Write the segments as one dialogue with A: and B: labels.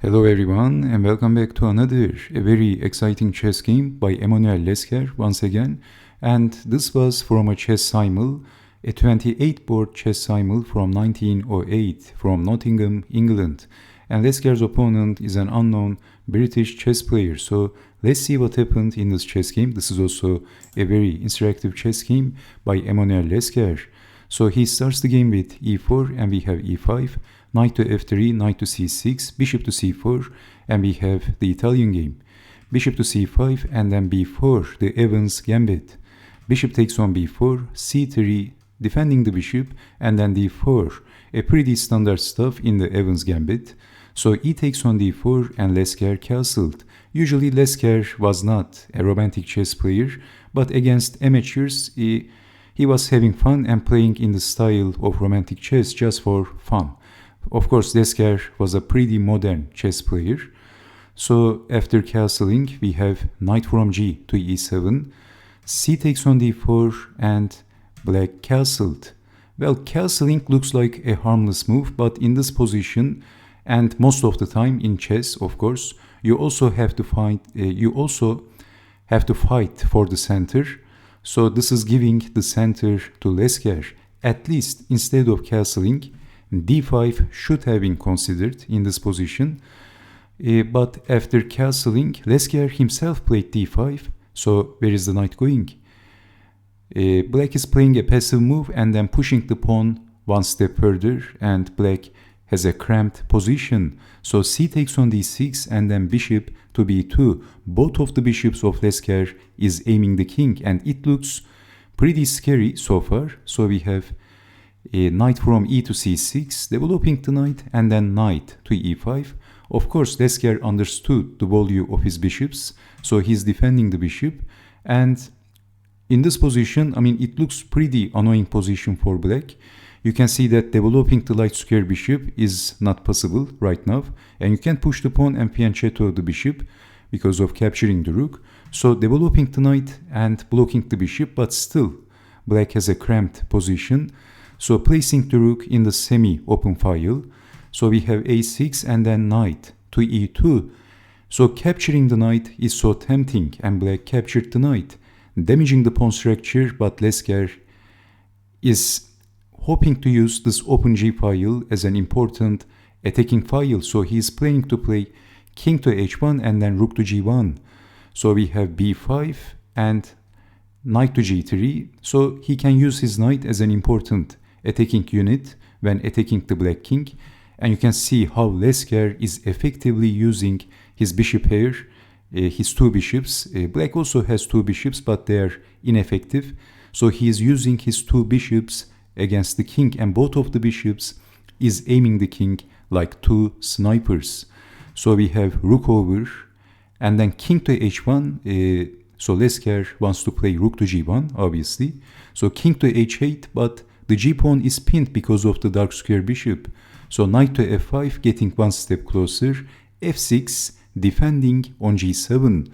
A: Hello everyone and welcome back to another very exciting chess game by Emanuel Lasker once again, and this was from a chess Simul, a 28-board chess Simul from 1908 from Nottingham, England, and Lasker's opponent is an unknown British chess player. So let's see what happened in this chess game. This is also a very interactive chess game by Emanuel Lasker. So he starts the game with e4 and we have e5, knight to f3, knight to c6, bishop to c4, and we have the Italian game. Bishop to c5 and then b4, the Evans Gambit. Bishop takes on b4, c3, defending the bishop, and then d4, a pretty standard stuff in the Evans Gambit. So e takes on d4 and Lasker castled. Usually Lasker was not a romantic chess player, but against amateurs he was having fun and playing in the style of romantic chess just for fun. Of course, Lasker was a pretty modern chess player. So after castling, we have knight from g to e7, c takes on d4, and black castled. Well, castling looks like a harmless move, but in this position, and most of the time in chess, of course, you also have to fight for the center. So this is giving the center to Lasker. At least instead of castling, d5 should have been considered in this position. But after castling, Lasker himself played d5. So where is the knight going? Black is playing a passive move and then pushing the pawn one step further, and black has a cramped position. So c takes on d6 and then bishop to b2. Both of the bishops of Lasker is aiming the king, and it looks pretty scary so far. So we have a knight from e to c6, developing the knight, and then knight to e5. Of course, Lasker understood the value of his bishops, so he's defending the bishop. And in this position, it looks pretty annoying position for black. You can see that developing the light square bishop is not possible right now, and you can't push the pawn and fianchetto the bishop because of capturing the rook. So developing the knight and blocking the bishop, but still black has a cramped position. So placing the rook in the semi-open file. So we have a6 and then knight to e2. So capturing the knight is so tempting, and black captured the knight, damaging the pawn structure, but Lasker is hoping to use this open g file as an important attacking file. So he is planning to play king to h1 and then rook to g1. So we have b5 and knight to g3. So he can use his knight as an important attacking unit when attacking the black king. And you can see how Lasker is effectively using his bishop here, his two bishops. Black also has two bishops, but they are ineffective. So he is using his two bishops against the king, and both of the bishops is aiming the king like two snipers. So we have rook over and then king to h1. So Lasker wants to play rook to g1, obviously. So king to h8, but the g-pawn is pinned because of the dark square bishop. So knight to f5, getting one step closer. f6, defending on g7.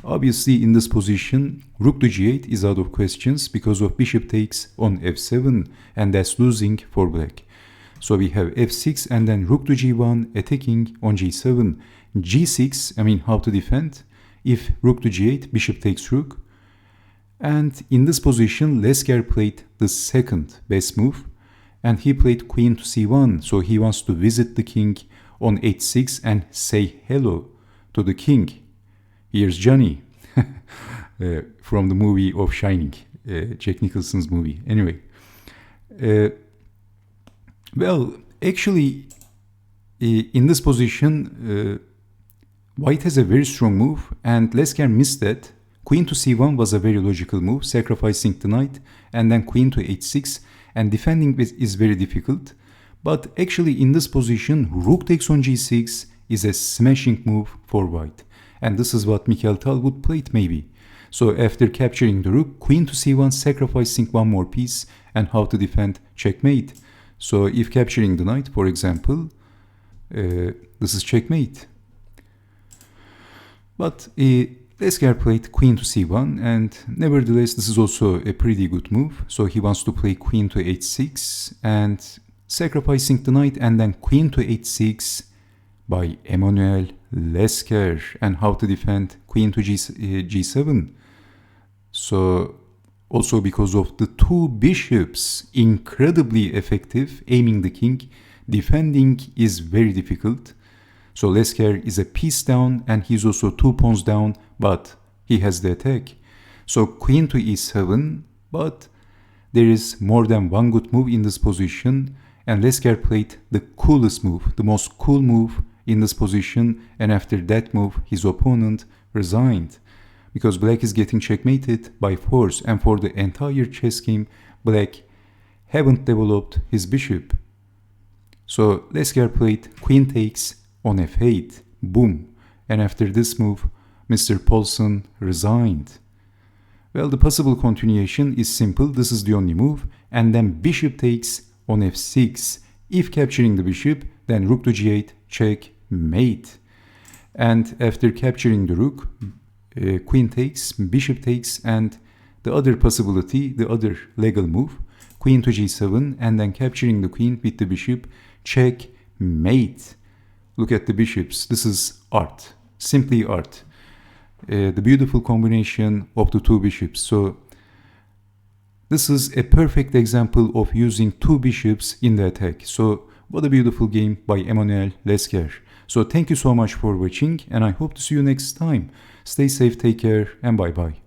A: Obviously, in this position, rook to g8 is out of questions because of bishop takes on f7, and that's losing for black. So we have f6 and then rook to g1, attacking on g7. g6, how to defend? If rook to g8, bishop takes rook. And in this position, Lasker played the second best move, and he played queen to c1. So he wants to visit the king on h6 and say hello to the king. Here's Johnny from the movie of Shining, Jack Nicholson's movie. Anyway, well, actually, in this position, white has a very strong move, and Lasker missed that. Queen to c1 was a very logical move, sacrificing the knight, and then queen to h6, and defending is very difficult. But actually, in this position, rook takes on g6 is a smashing move for white. And this is what Mikhail Tal would play it maybe. So after capturing the rook, queen to c1, sacrificing one more piece, and how to defend checkmate. So if capturing the knight, for example, this is checkmate. But Lasker played queen to c1, and nevertheless this is also a pretty good move. So he wants to play queen to h6 and sacrificing the knight, and then queen to h6, by Emanuel Lasker, and how to defend queen to g7. So also because of the two bishops, incredibly effective, aiming the king, defending is very difficult. So Lasker is a piece down and he's also 2 pawns down, but he has the attack. So queen to e7, but there is more than one good move in this position, and Lasker played the coolest move, the most cool move in this position, and after that move his opponent resigned. Because black is getting checkmated by force, and for the entire chess game, black haven't developed his bishop. So Lasker played queen takes on f8, boom, and after this move, Mr. Polson resigned. Well, the possible continuation is simple, this is the only move, and then bishop takes on f6. If capturing the bishop, then rook to g8, checkmate. And after capturing the rook, queen takes, bishop takes, and the other possibility, the other legal move, queen to g7, and then capturing the queen with the bishop, checkmate. Look at the bishops, this is art, simply art. The beautiful combination of the two bishops. So this is a perfect example of using two bishops in the attack. So what a beautiful game by Emanuel Lasker. So thank you so much for watching, and I hope to see you next time. Stay safe, take care, and bye bye.